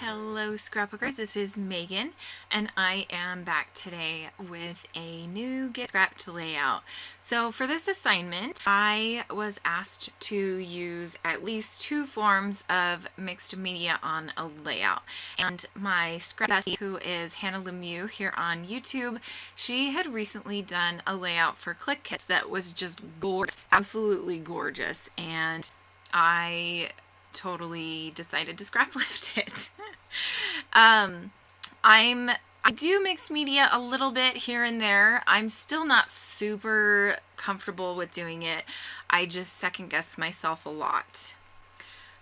Hello scrapbookers, this is Megan and I am back today with a new Get Scrapped layout. So for this assignment I was asked to use at least 2 forms of mixed media on a layout, and my scrap bestie, who is Hannah Lemieux here on YouTube, she had recently done a layout for Click Kits that was just gorgeous, absolutely gorgeous, and I totally decided to scrap lift it. I do mix media a little bit here and there. I'm still not super comfortable with doing it. I just second guess myself a lot.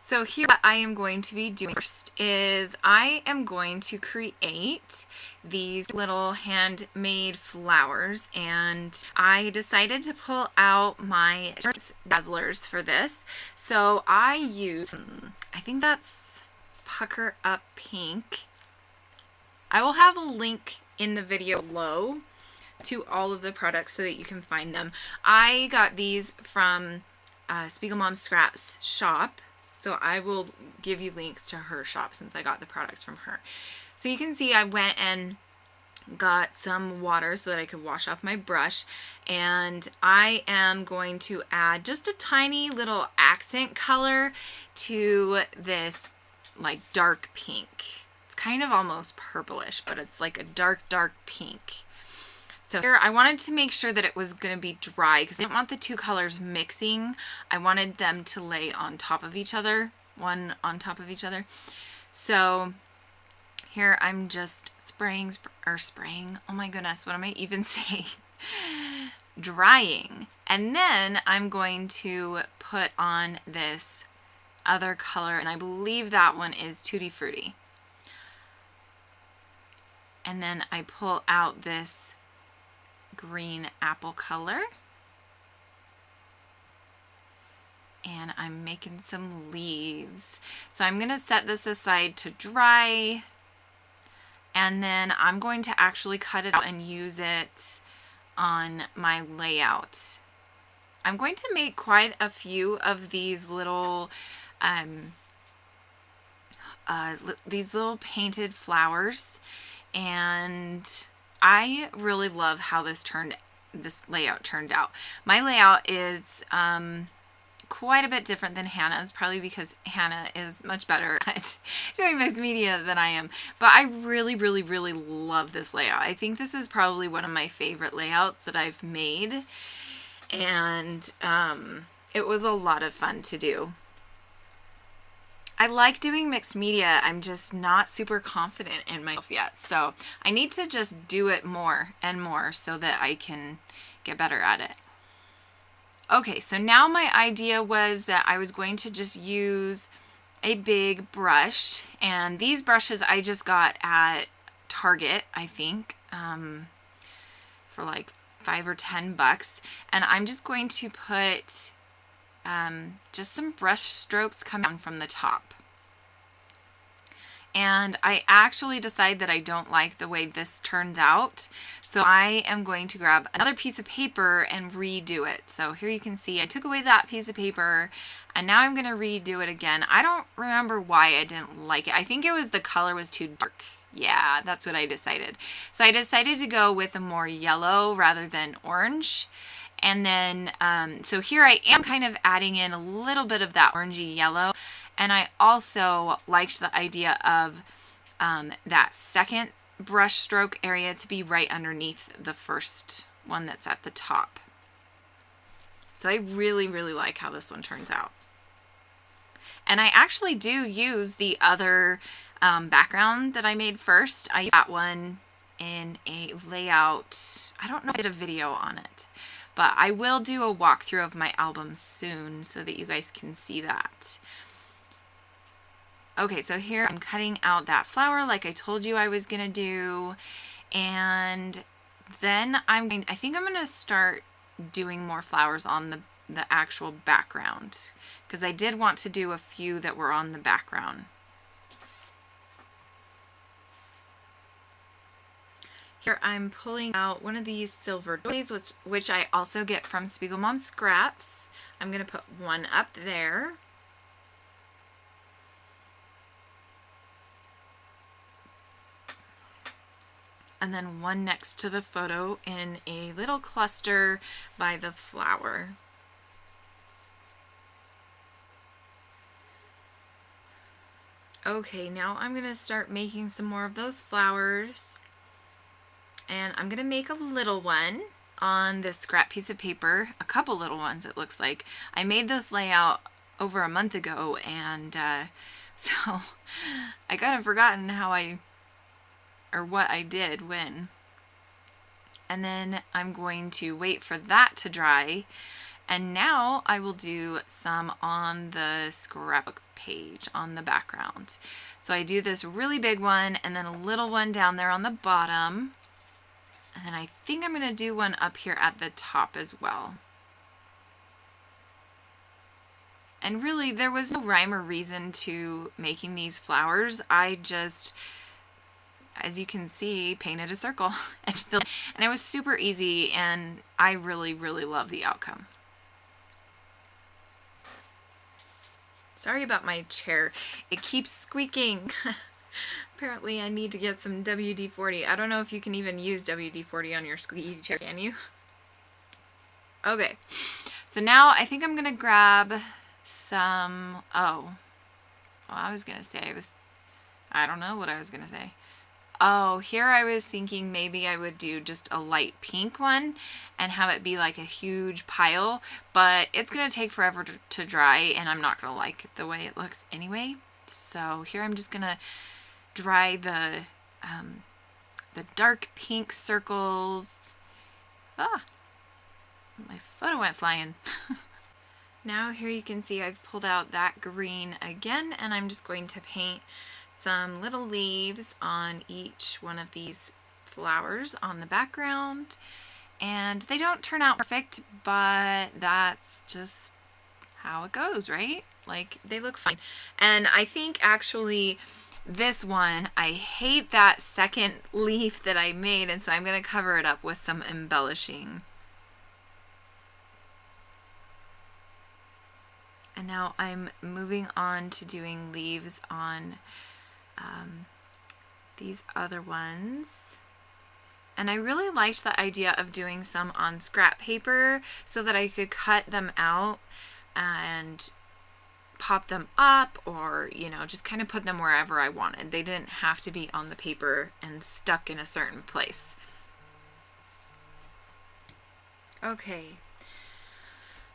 So here what I am going to be doing first is I am going to create these little handmade flowers, and I decided to pull out my dazzlers for this. So I use, I think that's Pucker Up Pink. I will have a link in the video below to all of the products so that you can find them. I got these from Spiegel Mom Scraps shop. So I will give you links to her shop since I got the products from her. So you can see I went and got some water so that I could wash off my brush, and I am going to add just a tiny little accent color to this like dark pink. It's kind of almost purplish, but it's like a dark pink. So here I wanted to make sure that it was going to be dry because I didn't want the 2 colors mixing. I wanted them to lay on top of each other, one on top of each other. So here I'm just spraying, oh my goodness, what am I even saying? Drying. And then I'm going to put on this other color, and I believe that one is Tutti Frutti. And then I pull out this green apple color, and I'm making some leaves. So I'm going to set this aside to dry, and then I'm going to actually cut it out and use it on my layout. I'm going to make quite a few of these little painted flowers, and I really love how this layout turned out. My layout is quite a bit different than Hannah's, probably because Hannah is much better at doing mixed media than I am. But I really love this layout. I think this is probably one of my favorite layouts that I've made, and it was a lot of fun to do. I like doing mixed media. I'm just not super confident in myself yet. So I need to just do it more and more so that I can get better at it. Okay, so now my idea was that I was going to just use a big brush, and these brushes I just got at Target, I think, for like $5 or $10, and I'm just going to put just some brush strokes coming down from the top. And I actually decide that I don't like the way this turns out, so I am going to grab another piece of paper and redo it. So here you can see I took away that piece of paper, and now I'm going to redo it again. I don't remember why I didn't like it. I think it was the color was too dark. Yeah, that's what I decided. So I decided to go with a more yellow rather than orange. And then, so here I am kind of adding in a little bit of that orangey yellow. And I also liked the idea of that second brush stroke area to be right underneath the first one that's at the top. So I really like how this one turns out. And I actually do use the other background that I made first. I used that one in a layout. I don't know if I did a video on it, but I will do a walkthrough of my album soon so that you guys can see that. Okay, so here I'm cutting out that flower like I told you I was going to do, and then I think I'm going to start doing more flowers on the actual background, because I did want to do a few that were on the background. Here I'm pulling out one of these silver doilies, which I also get from Spiegel Mom Scraps. I'm going to put one up there. and then one next to the photo in a little cluster by the flower. Okay, now I'm going to start making some more of those flowers, and I'm going to make a little one on this scrap piece of paper, a couple little ones it looks like. I made this layout over a month ago, and so I kind of forgotten what I did when. And then I'm going to wait for that to dry, and now I will do some on the scrapbook page on the background. So I do this really big one and then a little one down there on the bottom. And then I think I'm going to do one up here at the top as well. And really, there was no rhyme or reason to making these flowers. I just, as you can see, painted a circle and filled it. And it was super easy, and I really, really love the outcome. Sorry about my chair. It keeps squeaking. Apparently I need to get some WD-40. I don't know if you can even use WD-40 on your squeaky chair, can you? Okay. So now I think I'm going to grab some... I don't know what I was going to say. Oh, here I was thinking maybe I would do just a light pink one and have it be like a huge pile, but it's going to take forever to dry, and I'm not going to like the way it looks anyway. So here I'm just going to dry the dark pink circles. Ah, my photo went flying. Now here you can see I've pulled out that green again, and I'm just going to paint some little leaves on each one of these flowers on the background. And they don't turn out perfect, but that's just how it goes, right? Like, they look fine. And I think actually this one, I hate that second leaf that I made, and so I'm going to cover it up with some embellishing. And now I'm moving on to doing leaves on these other ones. And I really liked the idea of doing some on scrap paper so that I could cut them out and pop them up, or, you know, just kind of put them wherever I wanted. They didn't have to be on the paper and stuck in a certain place. Okay,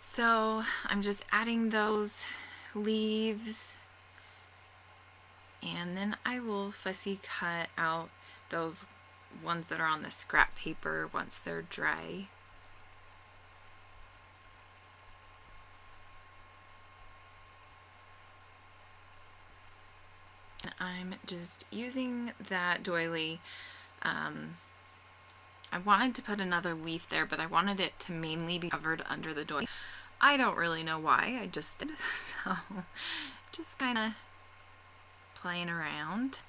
so I'm just adding those leaves, and then I will fussy cut out those ones that are on the scrap paper once they're dry. And I'm just using that doily. I wanted to put another leaf there, but I wanted it to mainly be covered under the doily. I don't really know why, I just did. So just kind of playing around.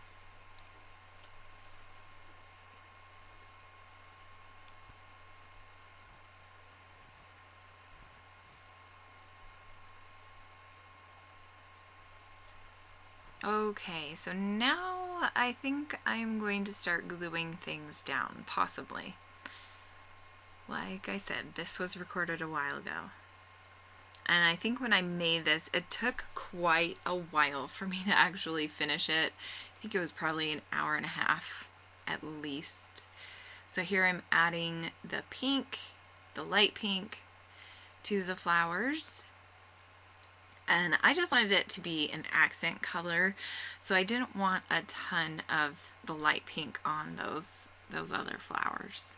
Okay, so now I think I'm going to start gluing things down, possibly. Like I said, this was recorded a while ago. And I think when I made this, it took quite a while for me to actually finish it. I think it was probably an hour and a half at least. So here I'm adding the pink, the light pink, to the flowers. And I just wanted it to be an accent color, so I didn't want a ton of the light pink on those other flowers.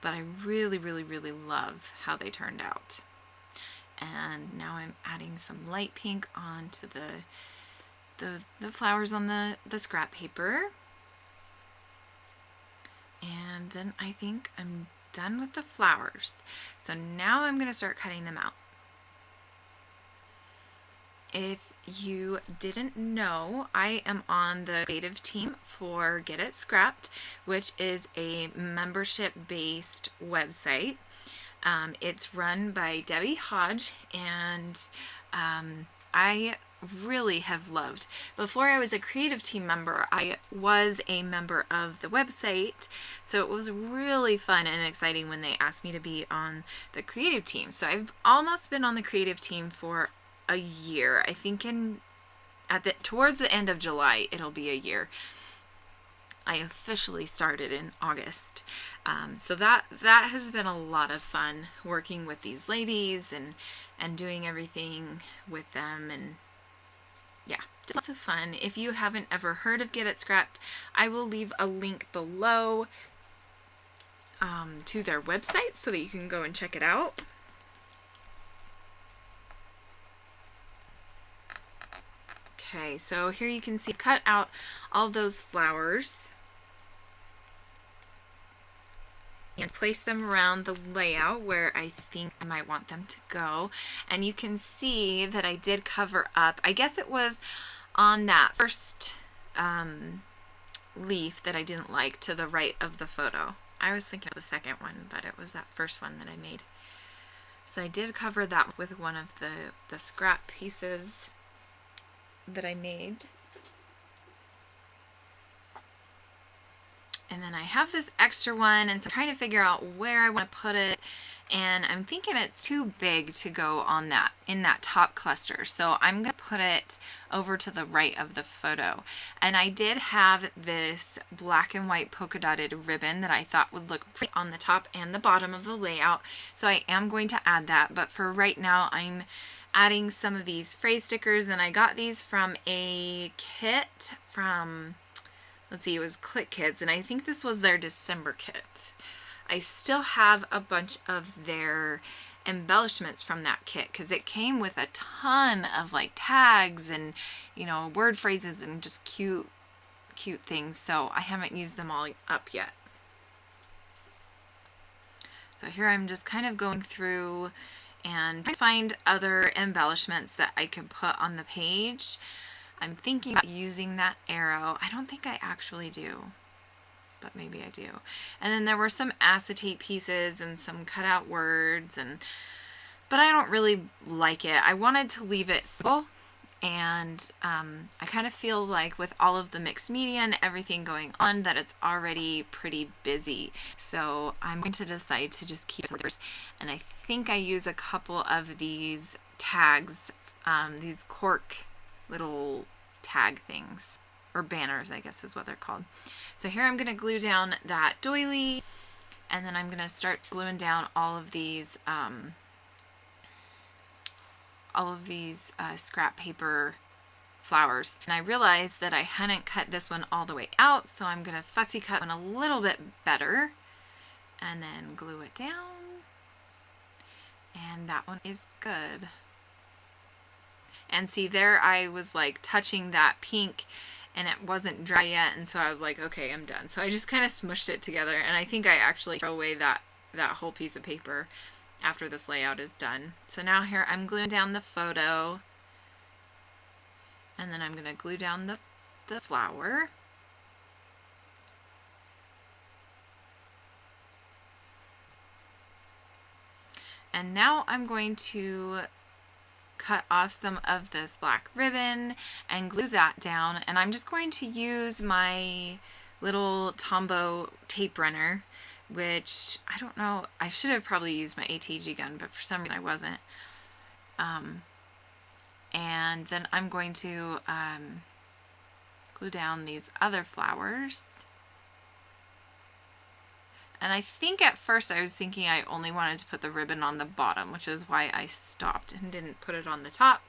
But I really, really, really love how they turned out. And now I'm adding some light pink onto the flowers on the scrap paper. And then I think I'm done with the flowers. So now I'm going to start cutting them out. If you didn't know, I am on the creative team for Get It Scrapped, which is a membership-based website. It's run by Debbie Hodge, and I really have loved. Before I was a creative team member, I was a member of the website, so it was really fun and exciting when they asked me to be on the creative team. So I've almost been on the creative team for a year. I think towards the end of July it'll be a year. I officially started in August. So that has been a lot of fun working with these ladies and doing everything with them, and yeah, just lots of fun. If you haven't ever heard of Get It Scrapped, I will leave a link below to their website so that you can go and check it out. Okay, so here you can see cut out all those flowers and place them around the layout where I think I might want them to go. And you can see that I did cover up, I guess it was on that first leaf that I didn't like to the right of the photo. I was thinking of the second one, but it was that first one that I made. So I did cover that with one of the scrap pieces that I made. And then I have this extra one, and so I'm trying to figure out where I want to put it, and I'm thinking it's too big to go on that, in that top cluster. So I'm going to put it over to the right of the photo. And I did have this black and white polka dotted ribbon that I thought would look pretty on the top and the bottom of the layout. So I am going to add that, but for right now I'm adding some of these phrase stickers, and I got these from a kit from, let's see, it was Click Kids, and I think this was their December kit. I still have a bunch of their embellishments from that kit because it came with a ton of like tags and, you know, word phrases and just cute things. So I haven't used them all up yet. So here I'm just kind of going through and trying to find other embellishments that I can put on the page. I'm thinking about using that arrow. I don't think I actually do, but maybe I do. And then there were some acetate pieces and some cutout words, but I don't really like it. I wanted to leave it simple, and I kind of feel like with all of the mixed media and everything going on that it's already pretty busy. So I'm going to decide to just keep it. And I think I use a couple of these tags, these cork little tag things, or banners I guess is what they're called. So here I'm going to glue down that doily, and then I'm going to start gluing down all of these scrap paper flowers. And I realized that I hadn't cut this one all the way out, so I'm going to fussy cut one a little bit better and then glue it down, and that one is good. And see, there I was like touching that pink and it wasn't dry yet, and so I was like, okay, I'm done. So I just kind of smushed it together, and I think I actually throw away that whole piece of paper after this layout is done. So now here I'm gluing down the photo, and then I'm going to glue down the flower. And now I'm going to cut off some of this black ribbon and glue that down, and I'm just going to use my little Tombow tape runner, which I don't know, I should have probably used my ATG gun, but for some reason I wasn't. And then I'm going to glue down these other flowers. And I think at first I was thinking I only wanted to put the ribbon on the bottom, which is why I stopped and didn't put it on the top.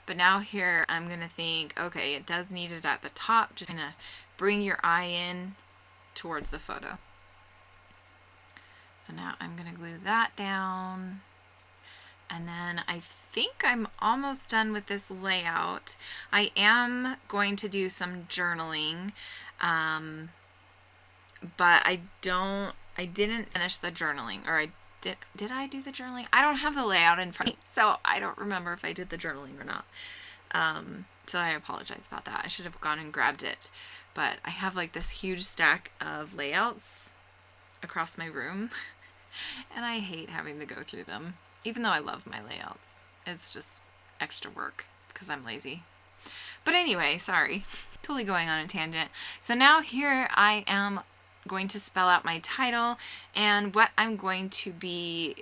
But now here I'm going to think, okay, it does need it at the top. Just kind of bring your eye in towards the photo. So now I'm going to glue that down. And then I think I'm almost done with this layout. I am going to do some journaling, but I didn't finish the journaling, or did I do the journaling? I don't have the layout in front of me, so I don't remember if I did the journaling or not. So I apologize about that. I should have gone and grabbed it, but I have like this huge stack of layouts across my room, and I hate having to go through them, even though I love my layouts. It's just extra work because I'm lazy. But anyway, sorry, totally going on a tangent. So now here I am going to spell out my title, and what I'm going to be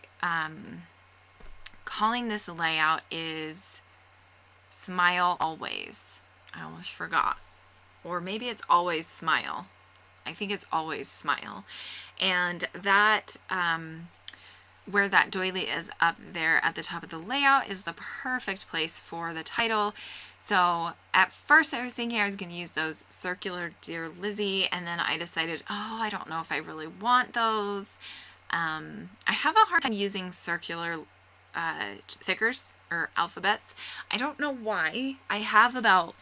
calling this layout is Smile Always. I almost forgot. Or maybe it's Always Smile. I think it's Always Smile. And that, where that doily is up there at the top of the layout is the perfect place for the title. So at first I was thinking I was going to use those circular Dear Lizzie, and then I decided, oh, I don't know if I really want those. I have a hard time using circular figures or alphabets. I don't know why. I have about,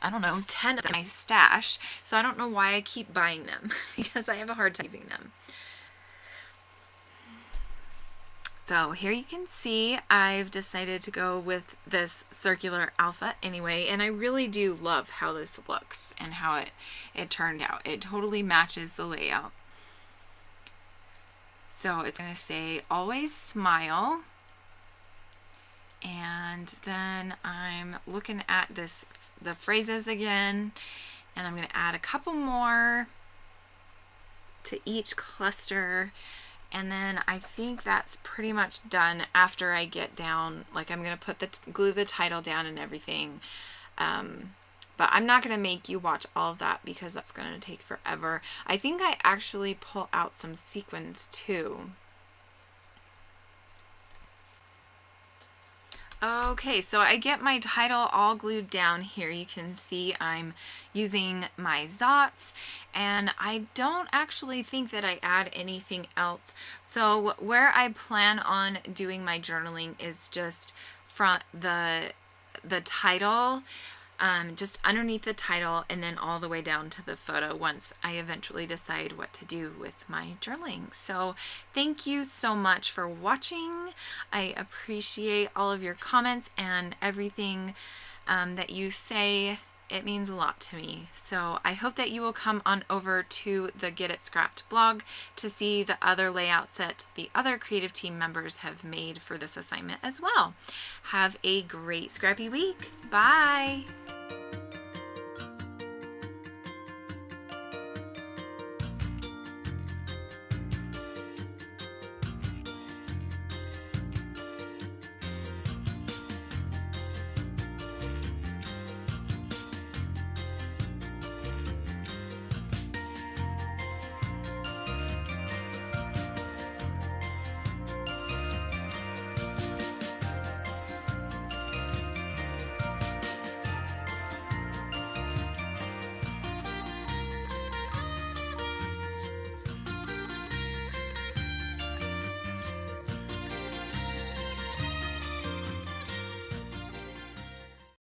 I don't know, 10 in my stash, so I don't know why I keep buying them because I have a hard time using them. So here you can see I've decided to go with this circular alpha anyway, and I really do love how this looks and how it turned out. It totally matches the layout. So it's going to say Always Smile, and then I'm looking at the phrases again, and I'm going to add a couple more to each cluster. And then I think that's pretty much done after I get down, like I'm going to glue the title down and everything. But I'm not going to make you watch all of that because that's going to take forever. I think I actually pull out some sequins too. Okay, so I get my title all glued down here. You can see I'm using my Zots, and I don't actually think that I add anything else. So where I plan on doing my journaling is just from the title, just underneath the title, and then all the way down to the photo once I eventually decide what to do with my journaling. So thank you so much for watching. I appreciate all of your comments and everything that you say. It means a lot to me. So I hope that you will come on over to the Get It Scrapped blog to see the other layouts that the other creative team members have made for this assignment as well. Have a great scrappy week. Bye!